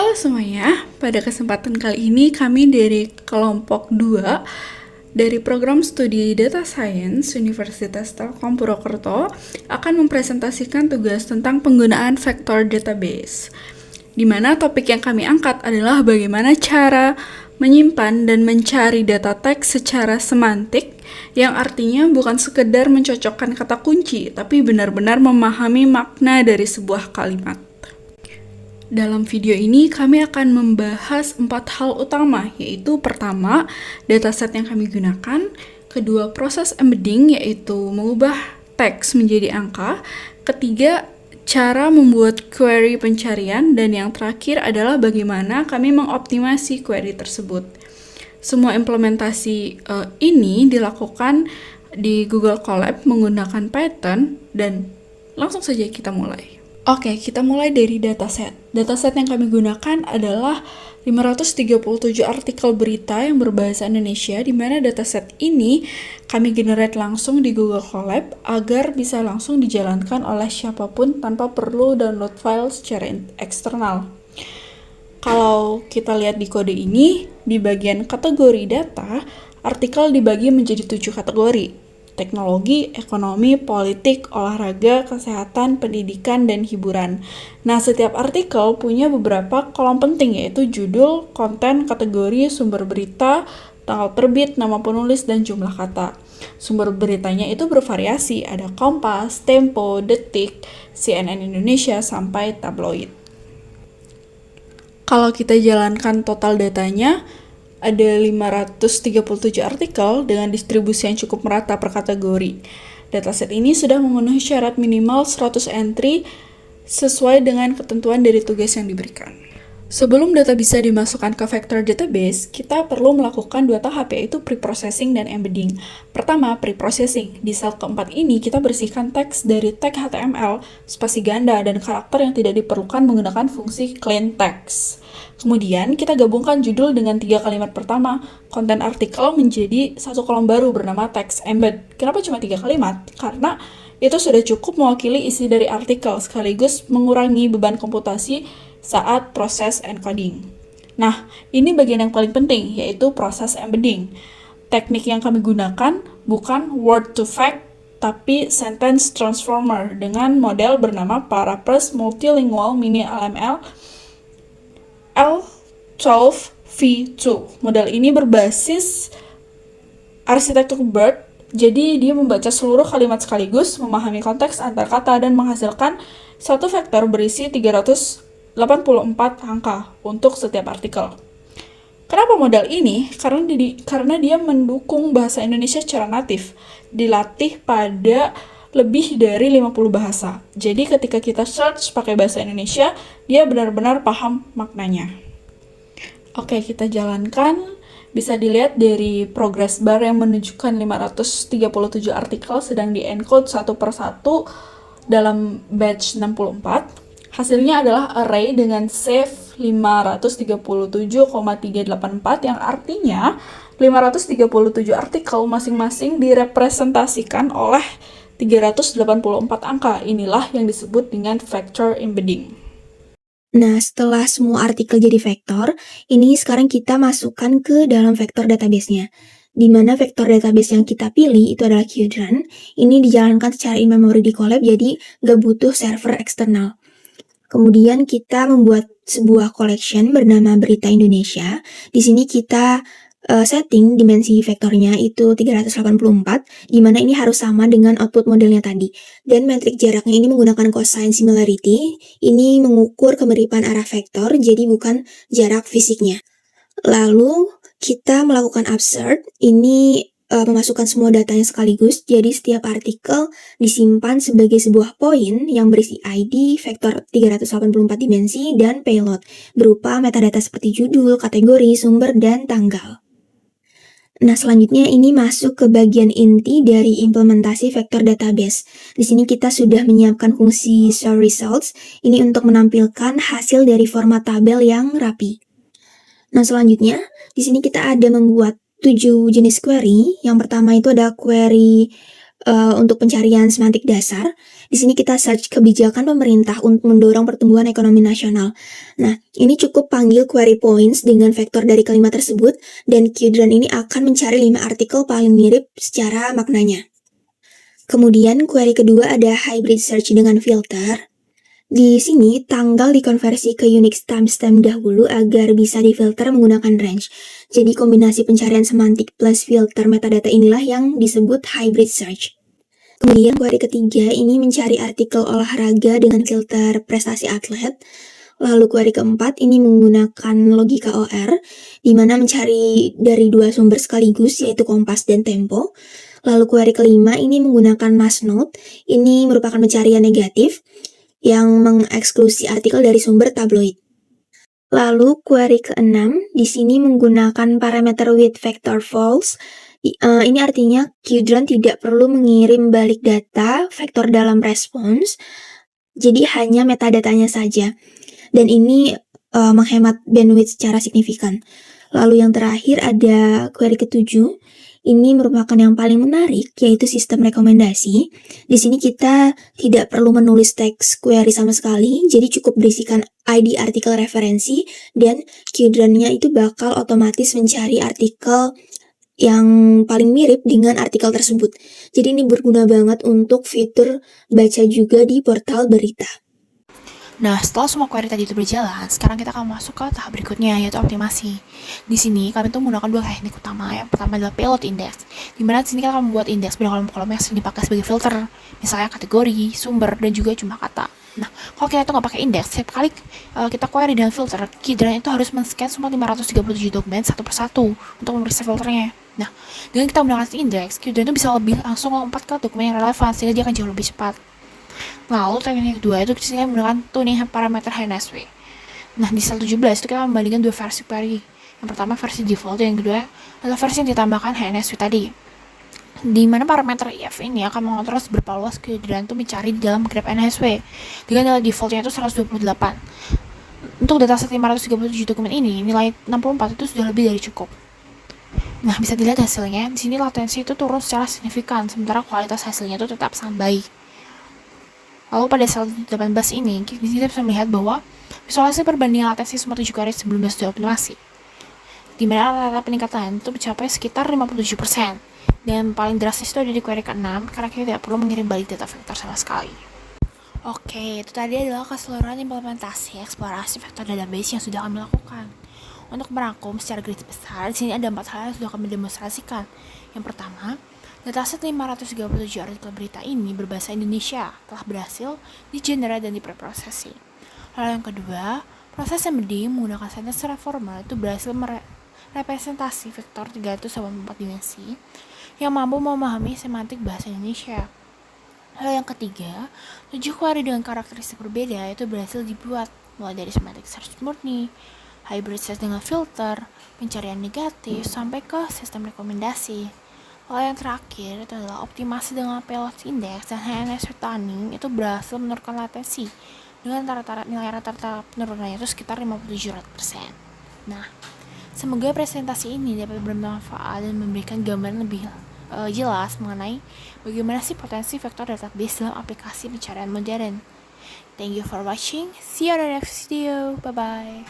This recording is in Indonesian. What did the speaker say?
Halo semuanya, pada kesempatan kali ini kami dari kelompok 2 dari program studi Data Science Universitas Telkom Purwokerto akan mempresentasikan tugas tentang penggunaan vector database, di mana topik yang kami angkat adalah bagaimana cara menyimpan dan mencari data teks secara semantik, yang artinya bukan sekedar mencocokkan kata kunci, tapi benar-benar memahami makna dari sebuah kalimat. Dalam video ini kami akan membahas 4 hal utama, yaitu pertama, dataset yang kami gunakan, kedua, proses embedding, yaitu mengubah teks menjadi angka, ketiga, cara membuat query pencarian, dan yang terakhir adalah bagaimana kami mengoptimasi query tersebut. Semua implementasi ini dilakukan di Google Colab menggunakan Python, dan langsung saja kita mulai. Oke, kita mulai dari dataset. Dataset yang kami gunakan adalah 537 artikel berita yang berbahasa Indonesia, di mana dataset ini kami generate langsung di Google Colab agar bisa langsung dijalankan oleh siapapun tanpa perlu download file secara eksternal. Kalau kita lihat di kode ini, di bagian kategori data, artikel dibagi menjadi 7 kategori: teknologi, ekonomi, politik, olahraga, kesehatan, pendidikan, dan hiburan. Nah, setiap artikel punya beberapa kolom penting, yaitu judul, konten, kategori, sumber berita, tanggal terbit, nama penulis, dan jumlah kata. Sumber beritanya itu bervariasi, ada Kompas, Tempo, Detik, CNN Indonesia, sampai tabloid. Kalau kita jalankan total datanya, ada 537 artikel dengan distribusi yang cukup merata per kategori. Dataset ini sudah memenuhi syarat minimal 100 entry sesuai dengan ketentuan dari tugas yang diberikan. Sebelum data bisa dimasukkan ke vector database, kita perlu melakukan 2 tahap, yaitu preprocessing dan embedding. Pertama, preprocessing. Di sel keempat ini, kita bersihkan teks dari tag HTML, spasi ganda, dan karakter yang tidak diperlukan menggunakan fungsi clean text. Kemudian, kita gabungkan judul dengan 3 kalimat pertama, konten artikel menjadi 1 kolom baru bernama text embed. Kenapa cuma 3 kalimat? Karena itu sudah cukup mewakili isi dari artikel, sekaligus mengurangi beban komputasi saat proses encoding. Nah, ini bagian yang paling penting, yaitu proses embedding. Teknik yang kami gunakan bukan word to fact, tapi sentence transformer dengan model bernama Paraphrase Multilingual Mini LML L12V2. Model ini berbasis arsitektur BERT, jadi dia membaca seluruh kalimat sekaligus, memahami konteks antar kata, dan menghasilkan satu vektor berisi 384 angka untuk setiap artikel. Kenapa model ini? Karena dia mendukung bahasa Indonesia secara natif, dilatih pada lebih dari 50 bahasa. Jadi ketika kita search pakai bahasa Indonesia, dia benar-benar paham maknanya. Oke, kita jalankan. Bisa dilihat dari progress bar yang menunjukkan 537 artikel sedang di-encode satu persatu dalam batch 64. Hasilnya adalah array dengan save 537,384, yang artinya 537 artikel masing-masing direpresentasikan oleh 384 angka. Inilah yang disebut dengan vector embedding. Nah, setelah semua artikel jadi vektor, ini sekarang kita masukkan ke dalam vektor database-nya. Di mana vektor database yang kita pilih itu adalah Qdrun. Ini dijalankan secara in-memory di Colab, jadi nggak butuh server eksternal. Kemudian kita membuat sebuah collection bernama Berita Indonesia. Di sini kita setting dimensi vektornya itu 384, di mana ini harus sama dengan output modelnya tadi. Dan metrik jaraknya ini menggunakan cosine similarity. Ini mengukur kemiripan arah vektor, jadi bukan jarak fisiknya. Lalu kita melakukan upsert. Ini memasukkan semua datanya sekaligus, jadi setiap artikel disimpan sebagai sebuah poin yang berisi ID, vektor 384 dimensi, dan payload, berupa metadata seperti judul, kategori, sumber, dan tanggal. Nah, selanjutnya ini masuk ke bagian inti dari implementasi vektor database. Di sini kita sudah menyiapkan fungsi show results, ini untuk menampilkan hasil dari format tabel yang rapi. Nah, selanjutnya di sini kita ada membuat 7 jenis query. Yang pertama itu ada query untuk pencarian semantik dasar. Di sini kita search kebijakan pemerintah untuk mendorong pertumbuhan ekonomi nasional. Nah, ini cukup panggil query points dengan vektor dari kalimat tersebut, dan Qdran ini akan mencari 5 artikel paling mirip secara maknanya. Kemudian query kedua ada hybrid search dengan filter. Di sini tanggal dikonversi ke Unix timestamp dahulu agar bisa difilter menggunakan range. Jadi kombinasi pencarian semantik plus filter metadata inilah yang disebut hybrid search. Kemudian query ketiga ini mencari artikel olahraga dengan filter prestasi atlet. Lalu query keempat ini menggunakan logika OR, di mana mencari dari 2 sumber sekaligus yaitu Kompas dan Tempo. Lalu query kelima ini menggunakan Massnote, ini merupakan pencarian negatif yang mengeksklusi artikel dari sumber tabloid. Lalu query ke-6 di sini menggunakan parameter with vector false. Ini artinya Qdran tidak perlu mengirim balik data vektor dalam respons, jadi hanya metadatanya saja. Dan ini menghemat bandwidth secara signifikan. Lalu yang terakhir ada query ke-7. Ini merupakan yang paling menarik, yaitu sistem rekomendasi. Di sini kita tidak perlu menulis teks query sama sekali, jadi cukup berisikan ID artikel referensi, dan Qdran-nya itu bakal otomatis mencari artikel yang paling mirip dengan artikel tersebut. Jadi ini berguna banget untuk fitur baca juga di portal berita. Nah, setelah semua query tadi itu berjalan, sekarang kita akan masuk ke tahap berikutnya, yaitu optimasi. Di sini, kami tuh menggunakan 2 teknik utama. Yang pertama adalah payload index, di mana di sini kita akan membuat indeks pada kolom-kolom yang sering dipakai sebagai filter, misalnya kategori, sumber, dan juga jumlah kata. Nah, kalau kita tuh nggak pakai indeks, setiap kali kita query dengan filter, Qdran itu harus men-scan semua 537 dokumen satu persatu untuk memeriksa filternya. Nah, dengan kita menggunakan indeks, Qdran itu bisa lebih langsung lompat ke dokumen yang relevan, sehingga dia akan jauh lebih cepat. Lalu teknik kedua itu kita menggunakan tuning parameter HNSW. Nah, di sel 17 itu kita membandingkan 2 versi query. Yang pertama versi default, yang kedua adalah versi yang ditambahkan HNSW tadi. Di mana parameter if ini akan mengontrol seberapa luas Qdran itu mencari di dalam graph NSW. Dengan nilai defaultnya itu 128. Untuk dataset 537 dokumen ini, nilai 64 itu sudah lebih dari cukup. Nah, bisa dilihat hasilnya. Di sini latensi itu turun secara signifikan, sementara kualitas hasilnya itu tetap sangat baik. Lalu pada sel 18 ini, kita bisa melihat bahwa visualisasi perbandingan latensi semua 7 query sebelumnya sudah optimasi, di mana rata-rata peningkatan itu mencapai sekitar 57%. Dan paling drastis itu ada di query ke-6, karena kita tidak perlu mengirim balik data vektor sama sekali. Oke, itu tadi adalah keseluruhan implementasi eksplorasi vektor database yang sudah kami lakukan. Untuk merangkum secara garis besar, di sini ada 4 hal yang sudah kami demonstrasikan. Yang pertama, dataset 537 artikel berita ini berbahasa Indonesia telah berhasil di-generate dan dipreprosesi. Lalu yang kedua, proses embedding menggunakan sentence reformer itu berhasil merepresentasi vektor 384 dimensi yang mampu memahami semantik bahasa Indonesia. Lalu yang ketiga, 7 query dengan karakteristik berbeda itu berhasil dibuat, mulai dari semantik search murni, hybrid search dengan filter, pencarian negatif, sampai ke sistem rekomendasi. Lalu yang terakhir itu adalah optimasi dengan payload index dan HNSW tuning itu berhasil menurunkan latensi dengan nilai rata-rata penurunannya itu sekitar 57%. Nah, semoga presentasi ini dapat bermanfaat dan memberikan gambaran lebih jelas mengenai bagaimana sih potensi vektor database dalam aplikasi pencarian modern. Thank you for watching. See you on the next video. Bye-bye.